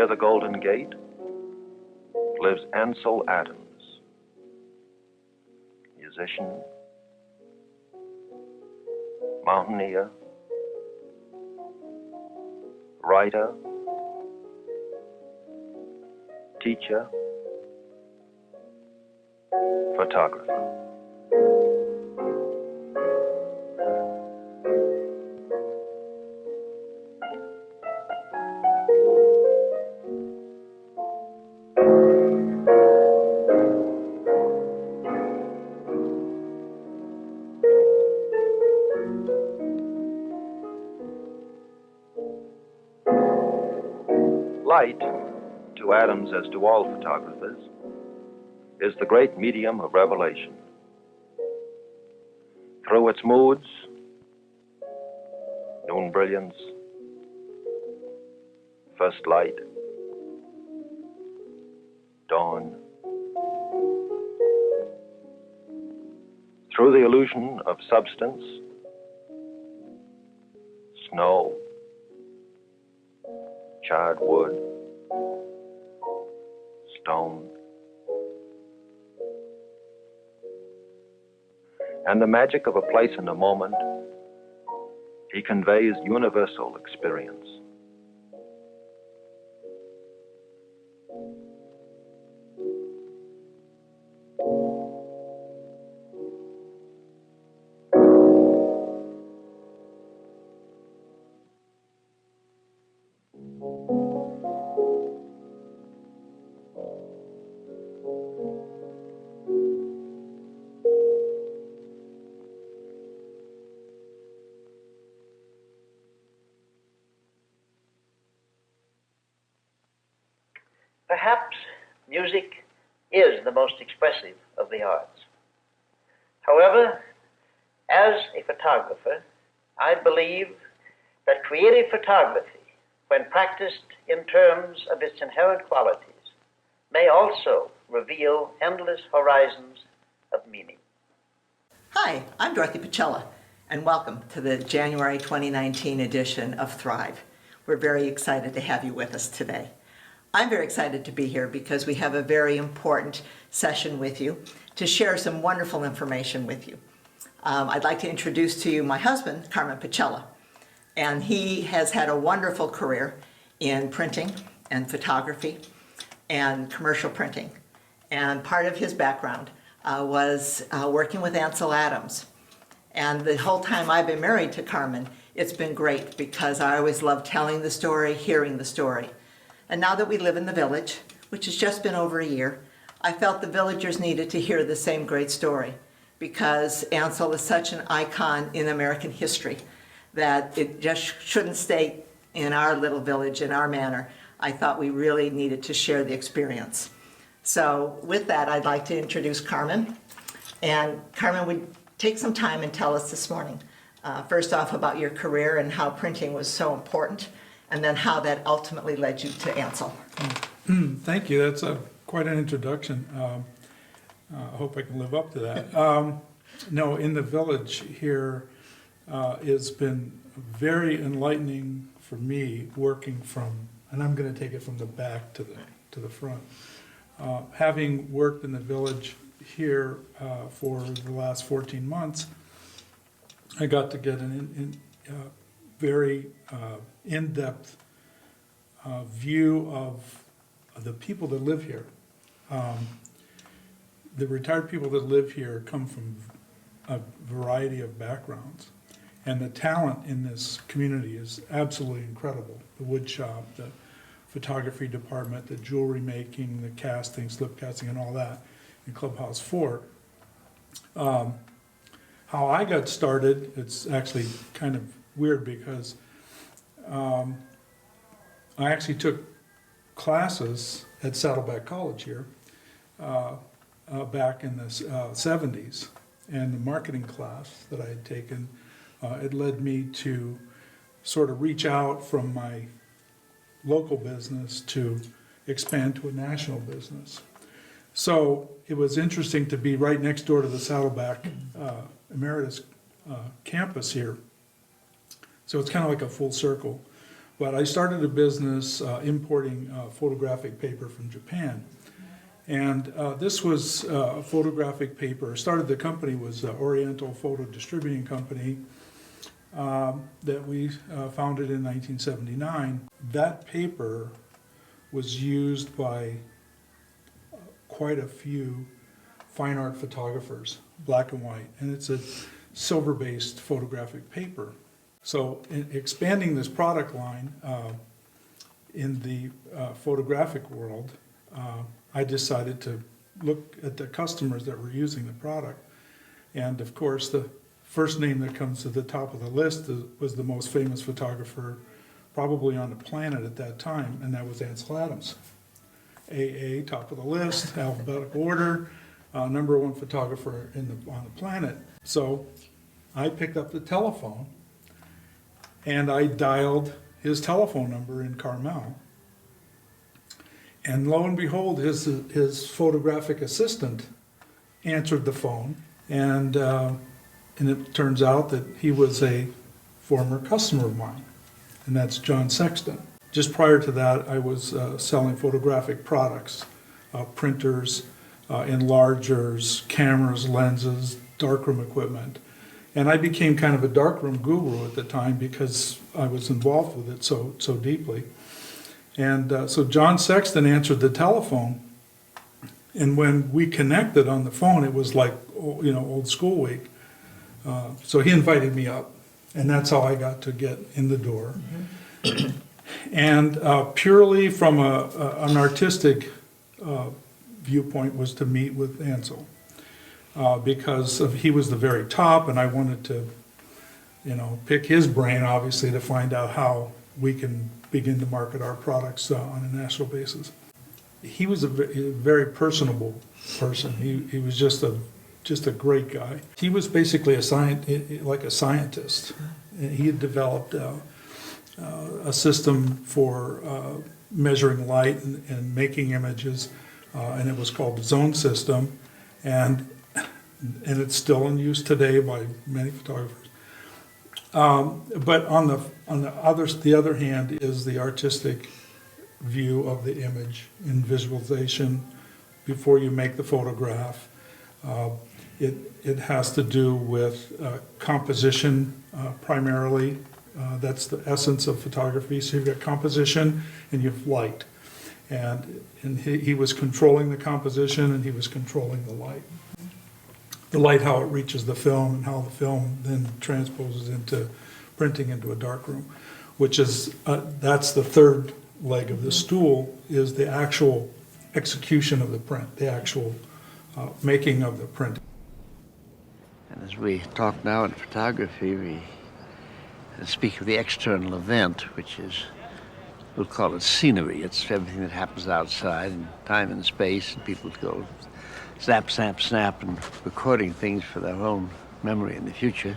the Golden Gate lives Ansel Adams, musician, mountaineer, writer, teacher, photographer. Light, to Adams as to all photographers, is the great medium of revelation. Through its moods, noon brilliance, first light, dawn, through the illusion of substance, snow, charred wood, stone, and the magic of a place and a moment, he conveys universal experience. Perhaps music is the most expressive of the arts. However, as a photographer, I believe that creative photography, when practiced in terms of its inherent qualities, may also reveal endless horizons of meaning. Hi, I'm Dorothy Pacella, and welcome to the January 2019 edition of Thrive. We're very excited to have you with us today. I'm very excited to be here because we have a very important session with you to share some wonderful information with you. I'd like to introduce to you my husband, Carmen Pacella, and he has had a wonderful career in printing and photography and commercial printing. And part of his background was working with Ansel Adams. And the whole time I've been married to Carmen, it's been great because I always loved telling the story, hearing the story. And now that we live in the village, which has just been over a year, I felt the villagers needed to hear the same great story because Ansel is such an icon in American history that it just shouldn't stay in our little village, in our manor. I thought we really needed to share the experience. So with that, I'd like to introduce Carmen. And Carmen would take some time and tell us this morning, first off about your career and how printing was so important, and then how that ultimately led you to Ansel. Thank you. That's quite an introduction. I hope I can live up to that. No, in the village here, it's been very enlightening for me working from, and I'm going to take it from the back to the front. Having worked in the village here for the last 14 months, I got to get an very in-depth view of the people that live here. The retired people that live here come from a variety of backgrounds, and the talent in this community is absolutely incredible. The wood shop, the photography department, the jewelry making, the casting, slip casting, and all that in Clubhouse 4. How I got started, it's actually kind of weird because I actually took classes at Saddleback College here back in the 70s, and the marketing class that I had taken, it led me to sort of reach out from my local business to expand to a national business. So it was interesting to be right next door to the Saddleback Emeritus campus here. So it's kind of like a full circle. But I started a business importing photographic paper from Japan. And this was photographic paper. Started the company was Oriental Photo Distributing Company that we founded in 1979. That paper was used by quite a few fine art photographers, black and white, and it's a silver-based photographic paper. So in expanding this product line in the photographic world, I decided to look at the customers that were using the product. And of course, the first name that comes to the top of the list was the most famous photographer probably on the planet at that time, and that was Ansel Adams. AA, top of the list, alphabetical order, number one photographer on the planet. So I picked up the telephone and I dialed his telephone number in Carmel. And lo and behold, his photographic assistant answered the phone, and it turns out that he was a former customer of mine, and that's John Sexton. Just prior to that, I was selling photographic products, printers, enlargers, cameras, lenses, darkroom equipment. And I became kind of a darkroom guru at the time because I was involved with it so deeply. And so John Sexton answered the telephone, and when we connected on the phone, it was like, old school week. So he invited me up, and that's how I got to get in the door. Mm-hmm. And purely from an artistic viewpoint was to meet with Ansel, because he was the very top, and I wanted to, pick his brain, obviously, to find out how we can begin to market our products on a national basis. He was a very personable person. He was just a great guy. He was basically like a scientist. He had developed a system for measuring light and making images, and it was called the zone system, and it's still in use today by many photographers. But on the other hand is the artistic view of the image in visualization before you make the photograph. It has to do with composition primarily. That's the essence of photography. So you've got composition and you have light. And he was controlling the composition and he was controlling the light. The light, how it reaches the film, and how the film then transposes into printing into a darkroom, which is, that's the third leg of the stool, is the actual execution of the print, the actual making of the print. And as we talk now in photography, we speak of the external event, which is, we'll call it scenery. It's everything that happens outside in time and space, and people go snap, snap, snap, and recording things for their own memory in the future.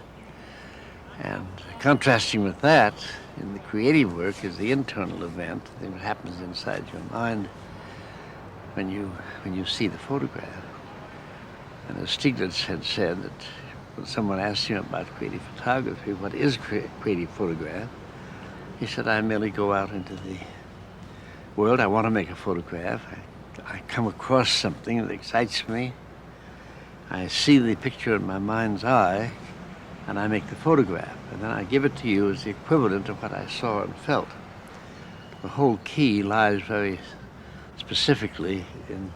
And contrasting with that, in the creative work, is the internal event, the thing that happens inside your mind when you see the photograph. And as Stiglitz had said, that when someone asked him about creative photography, what is creative photograph? He said, I merely go out into the world, I want to make a photograph. I come across something that excites me. I see the picture in my mind's eye, and I make the photograph. And then I give it to you as the equivalent of what I saw and felt. The whole key lies very specifically in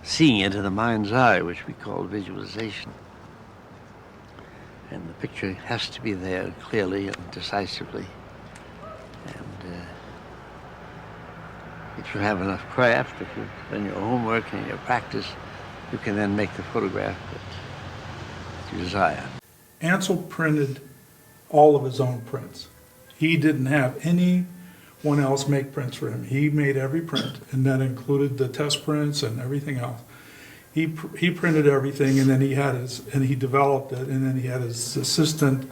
seeing it in the mind's eye, which we call visualization. And the picture has to be there clearly and decisively. And if you have enough craft, if you've done your homework and your practice, you can then make the photograph that you desire. Ansel printed all of his own prints. He didn't have anyone else make prints for him. He made every print, and that included the test prints and everything else. He printed everything, and then he developed it, and then he had his assistant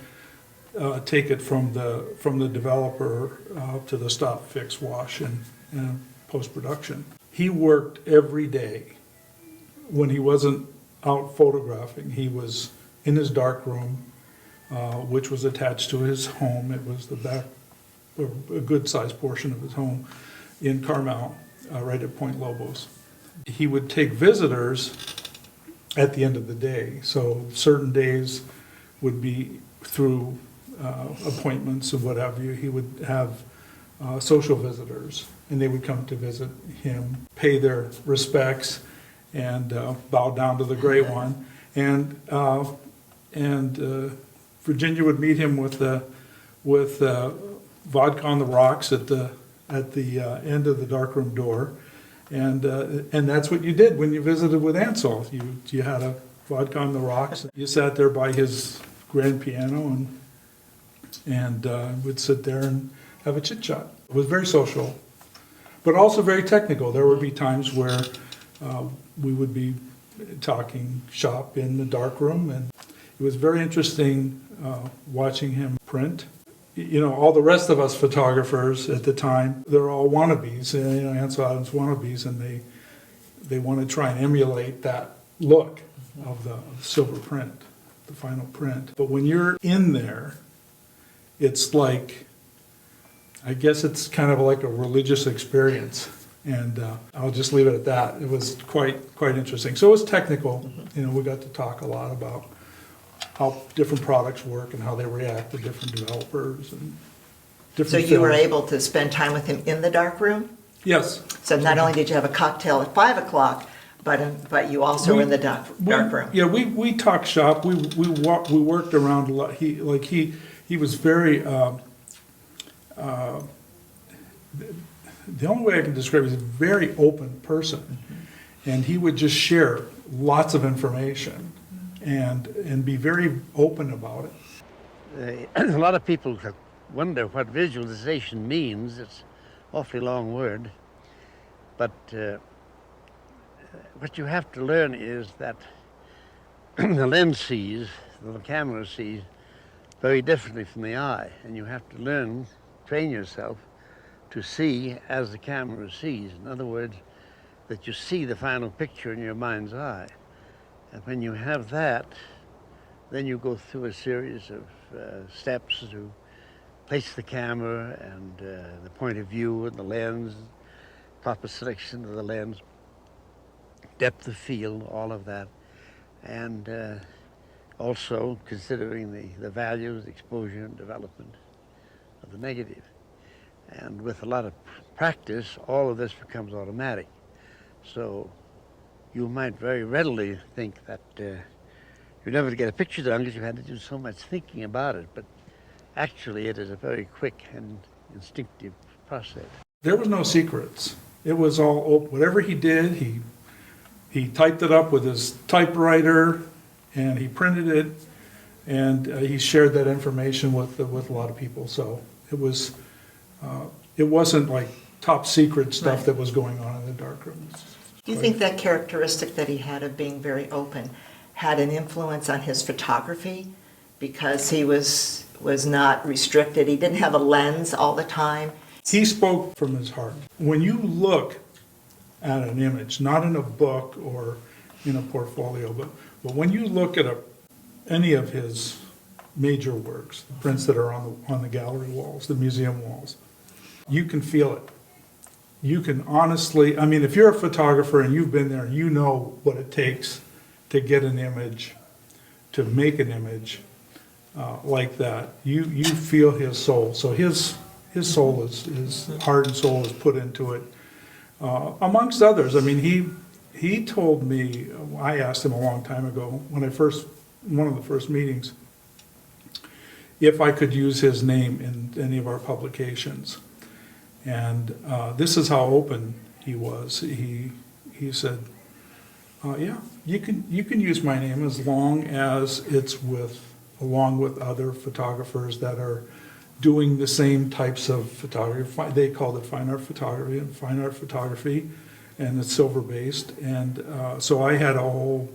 take it from the developer to the stop, fix, wash, and post-production. He worked every day. When he wasn't out photographing, he was in his dark room, which was attached to his home. It was the back a good-sized portion of his home in Carmel, right at Point Lobos. He would take visitors at the end of the day. So certain days would be through appointments or what have you. He would have social visitors, and they would come to visit him, pay their respects, and bow down to the Great One. And Virginia would meet him with vodka on the rocks at the end of the darkroom door, and that's what you did when you visited with Ansel. You had a vodka on the rocks. You sat there by his grand piano and would sit there and have a chit chat. It was very social, but also very technical. There would be times where we would be talking shop in the darkroom, and it was very interesting watching him print. You know, all the rest of us photographers at the time, they're all wannabes, you know, Ansel Adams wannabes, and they want to try and emulate that look of the silver print, the final print. But when you're in there, it's like, I guess it's kind of like a religious experience. And I'll just leave it at that. It was quite interesting. So it was technical. You know, we got to talk a lot about how different products work and how they react to different developers and different So you were films. able to spend time with him in the dark room? Yes. So not only did you have a cocktail at 5 o'clock, but you also were in the dark room? Yeah, we talked shop. We worked around a lot. He was very. The only way I can describe it is a very open person, and he would just share lots of information and be very open about it. A lot of people wonder what visualization means. It's an awfully long word, but what you have to learn is that the lens sees, the camera sees, very differently from the eye, and you have to learn, train yourself to see as the camera sees. In other words, that you see the final picture in your mind's eye. And when you have that, then you go through a series of steps to place the camera and the point of view and the lens, proper selection of the lens, depth of field, all of that. And also considering the values, exposure, and development of the negative. And with a lot of practice, all of this becomes automatic. So you might very readily think that you're never to get a picture done because you had to do so much thinking about it. But actually, it is a very quick and instinctive process. There was no secrets. It was all open. Whatever he did, he typed it up with his typewriter, and he printed it, and he shared that information with a lot of people. So it wasn't like top secret stuff that was going on in the darkroom. Do you think that characteristic that he had of being very open had an influence on his photography? Because he was not restricted, he didn't have a lens all the time. He spoke from his heart. When you look at an image, not in a book or in a portfolio, but when you look at any of his major works, the prints that are on the gallery walls, the museum walls, you can feel it. You can honestly, I mean, if you're a photographer and you've been there and you know what it takes to get an image, to make an image like that, you feel his soul. So his soul his heart and soul is put into it, amongst others. I mean, he told me, I asked him a long time ago, one of the first meetings, if I could use his name in any of our publications. And this is how open he was. He said, yeah, you can use my name as long as it's along with other photographers that are doing the same types of photography. They called it fine art photography, and it's silver-based. And so I had a whole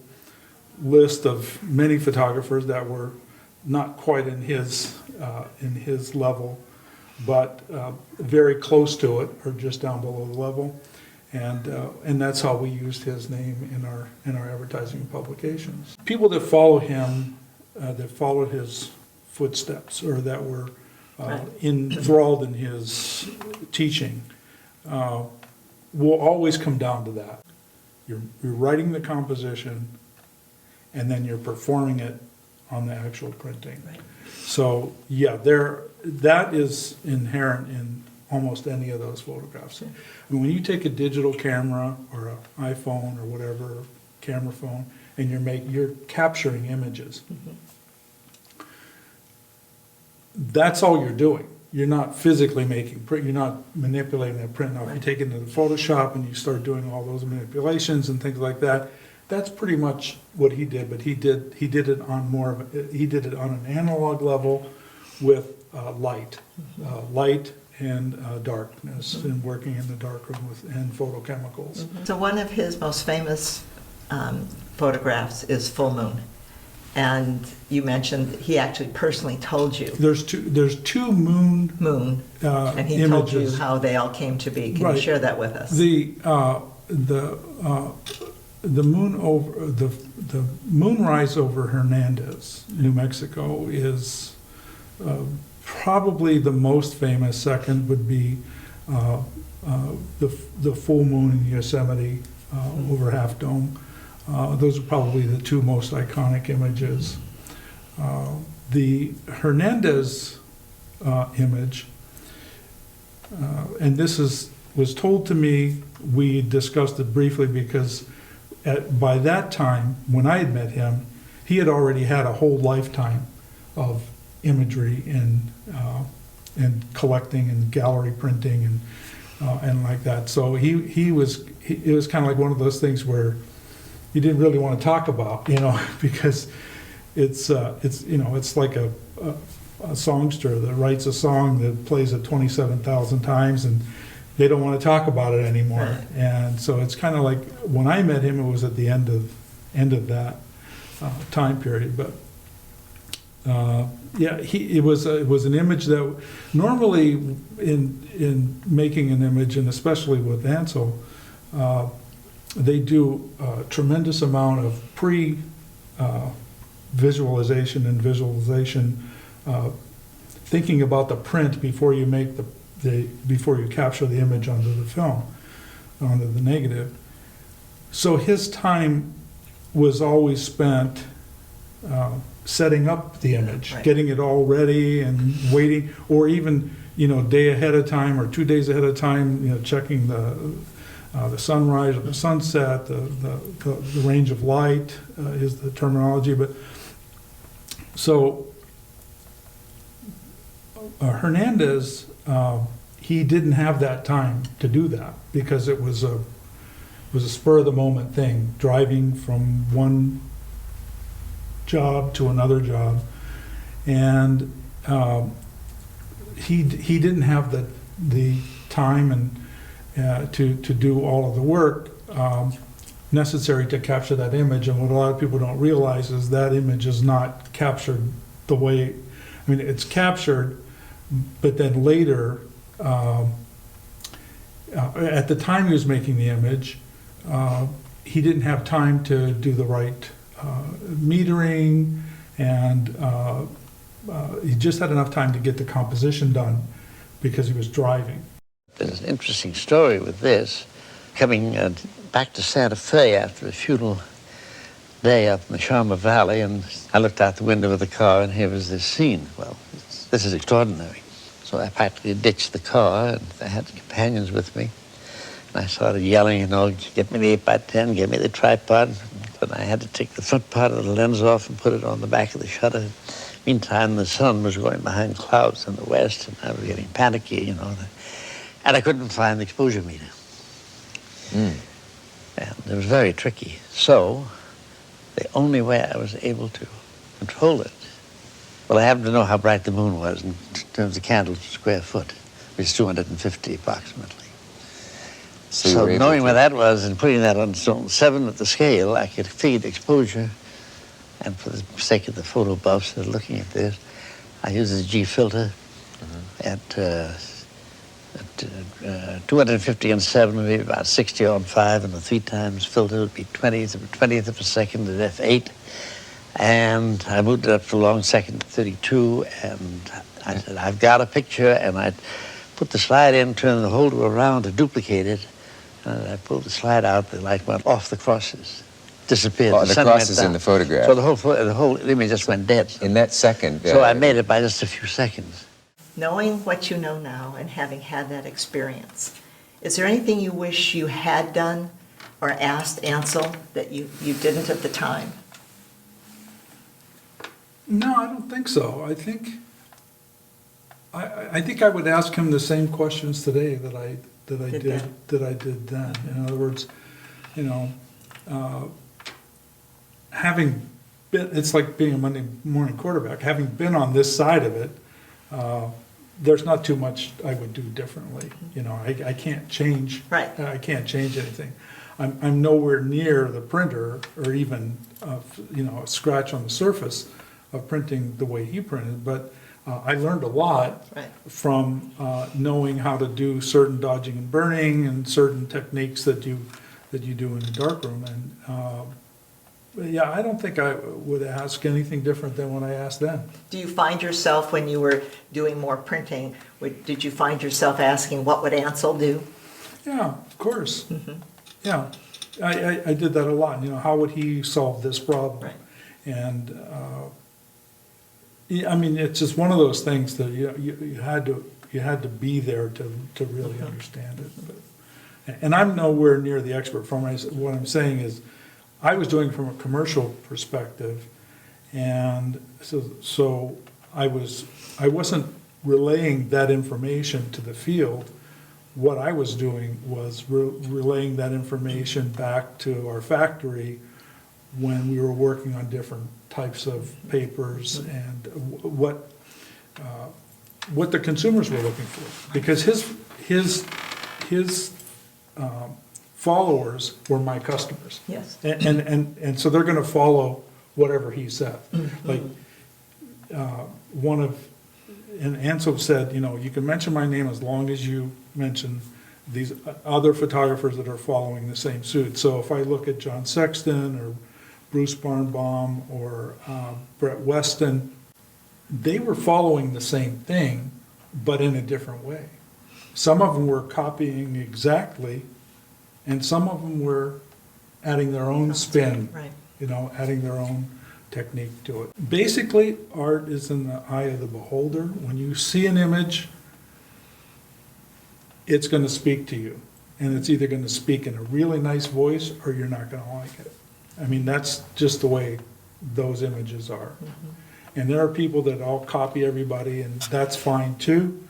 list of many photographers that were not quite in his level, but very close to it, or just down below the level, and that's how we used his name in our advertising and publications. People that follow him, that followed his footsteps, or that were enthralled in his teaching, will always come down to that. You're writing the composition, and then you're performing it on the actual printing. Right. So, yeah, that is inherent in almost any of those photographs. I mean, when you take a digital camera or an iPhone or whatever, camera phone, and you're capturing images, that's all you're doing. You're not physically making print, you're not manipulating a print. Now, if you take it into Photoshop and you start doing all those manipulations and things like that, that's pretty much what he did, but he did it on he did it on an analog level with light and darkness, and working in the darkroom and photochemicals. So one of his most famous photographs is Full Moon. And you mentioned he actually personally told you. There's two moon And he images. told you how they all came to be. Can Right. you share that with us? The moonrise over Hernandez, New Mexico, is probably the most famous. Second would be the full moon in Yosemite over Half Dome. Those are probably the two most iconic images. The Hernandez image, and this was told to me, we discussed it briefly because by that time, when I had met him, he had already had a whole lifetime of imagery and collecting and gallery printing and like that. So it was kind of like one of those things where you didn't really want to talk about, because it's like a songster that writes a song that plays it 27,000 times and they don't want to talk about it anymore. Right. And so it's kind of like when I met him, it was at the end of that time period. But it was an image that normally in making an image, and especially with Ansel, they do a tremendous amount of visualization and visualization, thinking about the print before you make before you capture the image onto the film, onto the negative. So his time was always spent setting up the image, Right. getting it all ready and waiting, or even day ahead of time or 2 days ahead of time, checking the sunrise or the sunset, the range of light is the terminology. But so Hernandez, he didn't have that time to do that because it was a spur of the moment thing, driving from one job to another job, and he didn't have the time and to do all of the work necessary to capture that image. And what a lot of people don't realize is that image is not captured the way, it's captured, but then later, at the time he was making the image, he didn't have time to do the right metering, and he just had enough time to get the composition done because he was driving. There's an interesting story with this. Coming back to Santa Fe after a funeral day up in the Sharma Valley, and I looked out the window of the car, and here was this scene. Well, this is extraordinary. So I practically ditched the car, and I had companions with me. And I started yelling, get me the 8x10, get me the tripod. But I had to take the front part of the lens off and put it on the back of the shutter. Meantime, the sun was going behind clouds in the west, and I was getting panicky, and I couldn't find the exposure meter. And it was very tricky. So the only way I was able to control it, well, I happened to know how bright the moon was in terms of candles per square foot, which is 250 approximately. So knowing where that was and putting that on zone 7 at the scale, I could feed exposure. And for the sake of the photo buffs that are looking at this, I use a G filter at 250 on 7 would be about 60 on 5, and the 3 times filter would be 20th of a second at f8. And I moved it up to long second 32, and I said, I've got a picture, and I put the slide in, turned the holder around to duplicate it, and I pulled the slide out, the light went off the crosses, disappeared. Oh, the crosses in the photograph. So the whole image just went dead. In that second. So I made it by just a few seconds. Knowing what you know now and having had that experience, is there anything you wish you had done or asked Ansel that you didn't at the time? No, I don't think so. I think I would ask him the same questions today that I did then. In other words, you know, having been, it's like being a Monday morning quarterback. Having been on this side of it, there's not too much I would do differently. You know, I can't change. Right. I can't change anything. I'm nowhere near the printer or even you know, a scratch on the surface of printing the way he printed, but I learned a lot from knowing how to do certain dodging and burning and certain techniques that you do in the darkroom. And yeah, I don't think I would ask anything different than when I asked then. Do you find yourself, when you were doing more printing, did you find yourself asking, what would Ansel do? Yeah, of course. Mm-hmm. Yeah, I did that a lot. You know, how would he solve this problem? Right. And yeah, I mean, it's just one of those things that you had to be there to really understand it. But, and I'm nowhere near the expert. What I'm saying is, I was doing it from a commercial perspective, and so I wasn't relaying that information to the field. What I was doing was relaying that information back to our factory when we were working on different types of papers and what the consumers were looking for, because his followers were my customers. Yes. And so they're going to follow whatever he said. Like and Ansel said, you know, you can mention my name as long as you mention these other photographers that are following the same suit. So if I look at John Sexton or Bruce Barnbaum or Brett Weston, they were following the same thing, but in a different way. Some of them were copying exactly, and some of them were adding their own spin, you know, adding their own technique to it. Basically, art is in the eye of the beholder. When you see an image, it's going to speak to you, and it's either going to speak in a really nice voice or you're not going to like it. I mean, that's just the way those images are. And there are people that all copy everybody, and that's fine too.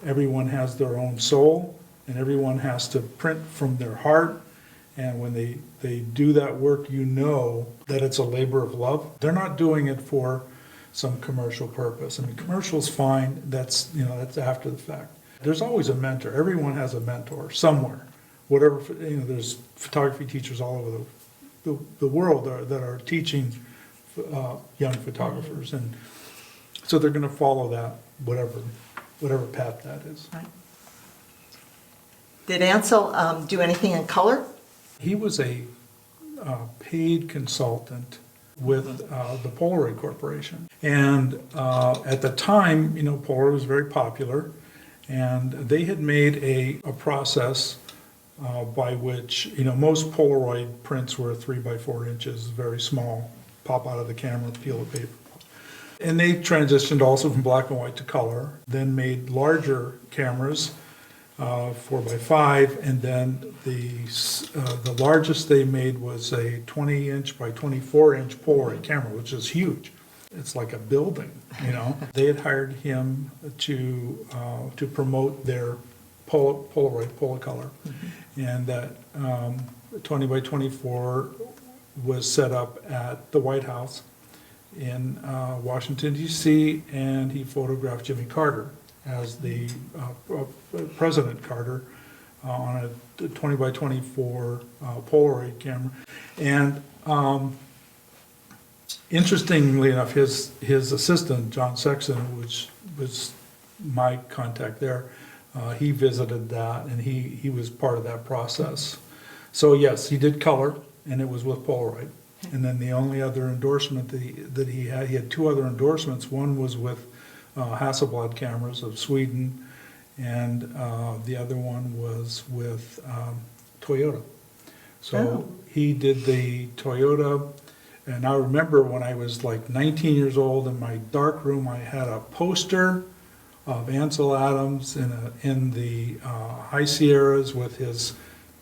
Everyone has their own soul, and everyone has to print from their heart. And when they do that work, you know that it's a labor of love. They're not doing it for some commercial purpose. I mean, commercial's fine, that's, you know, that's after the fact. There's always a mentor. Everyone has a mentor somewhere. Whatever, you know, there's photography teachers all over the world that are teaching young photographers, and so they're going to follow that, whatever path that is. Right. Did Ansel do anything in color? He was a paid consultant with the Polaroid Corporation, and at the time, you know, Polaroid was very popular, and they had made a process by which, you know, most Polaroid prints were 3 by 4 inches, very small, pop out of the camera, peel the paper. And they transitioned also from black and white to color, then made larger cameras, 4 by 5, and then the largest they made was a 20-inch by 24-inch Polaroid camera, which is huge. It's like a building, you know. They had hired him to promote their Polaroid Polacolor, and that 20 by 24 was set up at the White House in Washington, D.C., and he photographed Jimmy Carter as the President Carter on a 20 by 24 Polaroid camera. And interestingly enough, his assistant, John Sexton, which was my contact there, he visited that, and he was part of that process. So yes, he did color, and it was with Polaroid. And then the only other endorsement that he had 2 other endorsements. One was with Hasselblad cameras of Sweden, and the other one was with Toyota. So he did the Toyota, and I remember when I was like 19 years old in my dark room, I had a poster of Ansel Adams in the High Sierras with his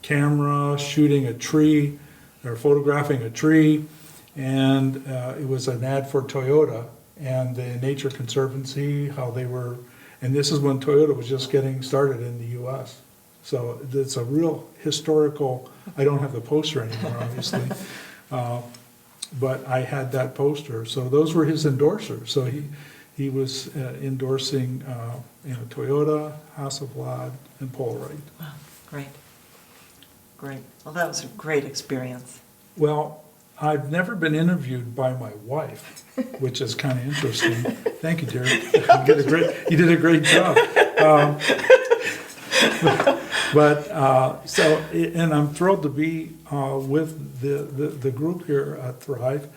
camera shooting a tree, or photographing a tree, and it was an ad for Toyota and the Nature Conservancy, how they were, and this is when Toyota was just getting started in the US. So it's a real historical, I don't have the poster anymore, obviously, but I had that poster. So those were his endorsers. So he was endorsing Toyota, Hasselblad, and Polaroid. Wow, great. Great. Well, that was a great experience. Well, I've never been interviewed by my wife, which is kind of interesting. Thank you, dear. You did a great job. And I'm thrilled to be with the group here at Thrive,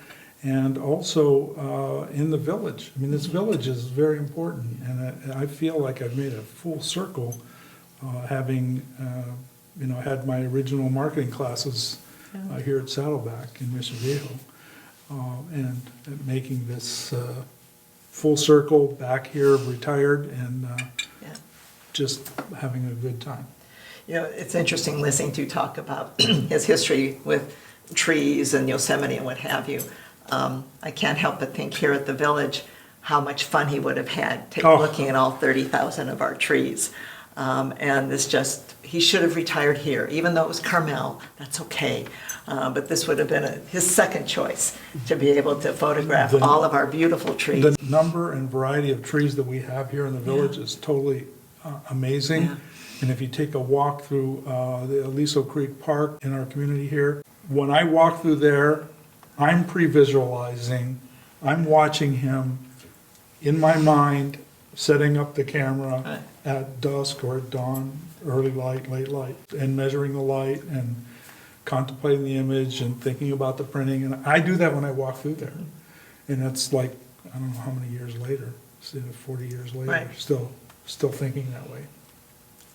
and also in the village. I mean, this village is very important, and I feel like I've made a full circle, having had my original marketing classes here at Saddleback in Mission Viejo, and making this full circle back here, retired, and just having a good time. It's interesting listening to you talk about his history with trees and Yosemite and what have you. I can't help but think here at the village how much fun he would have had looking at all 30,000 of our trees. And he should have retired here, even though it was Carmel, that's okay. But this would have been his second choice, to be able to photograph all of our beautiful trees. The number and variety of trees that we have here in the village is totally amazing. Yeah. And if you take a walk through the Aliso Creek Park in our community here, when I walk through there, I'm pre-visualizing, I'm watching him in my mind, setting up the camera at dusk or at dawn, early light, late light, and measuring the light and contemplating the image and thinking about the printing. And I do that when I walk through there. And it's like, I don't know how many years later, 40 years later, still thinking that way.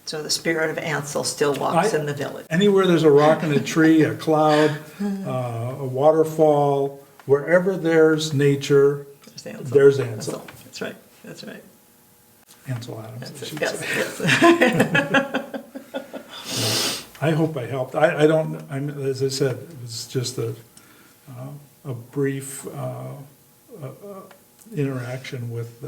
So the spirit of Ansel still walks in the village. Anywhere there's a rock and a tree, a cloud, a waterfall, wherever there's nature, there's Ansel. That's right. That's right. Ansel Adams, I should say. Yes. I hope I helped. As I said, it was just a brief interaction with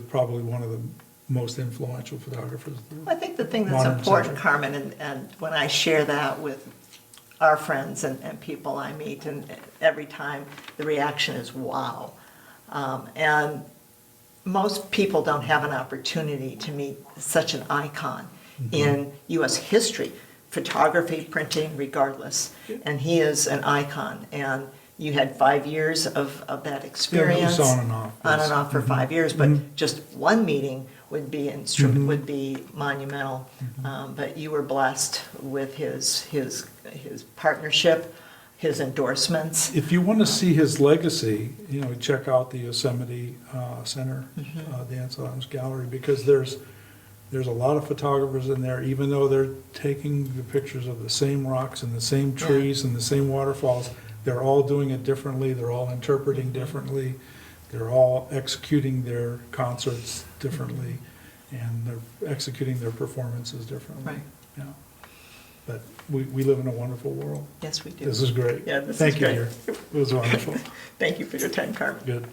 probably one of the most influential photographers. I think the thing that's important, Carmen, and when I share that with our friends and people I meet, and every time the reaction is wow. And most people don't have an opportunity to meet such an icon in U.S. history, photography, printing, regardless. And he is an icon. And you had 5 years of that experience. Yeah, it was on and off. On and off for 5 years, but just one meeting would be would be monumental. But you were blessed with his partnership, his endorsements. If you want to see his legacy, check out the Yosemite Center, the Ansel Adams Gallery, because there's a lot of photographers in there, even though they're taking the pictures of the same rocks and the same trees and the same waterfalls. They're all doing it differently. They're all interpreting differently. They're all executing their concerts differently, and they're executing their performances differently. Right. Yeah. But we live in a wonderful world. Yes, we do. This is great. Yeah, this Thank is you, great. dear. It was wonderful. Thank you for your time, Carmen. Good.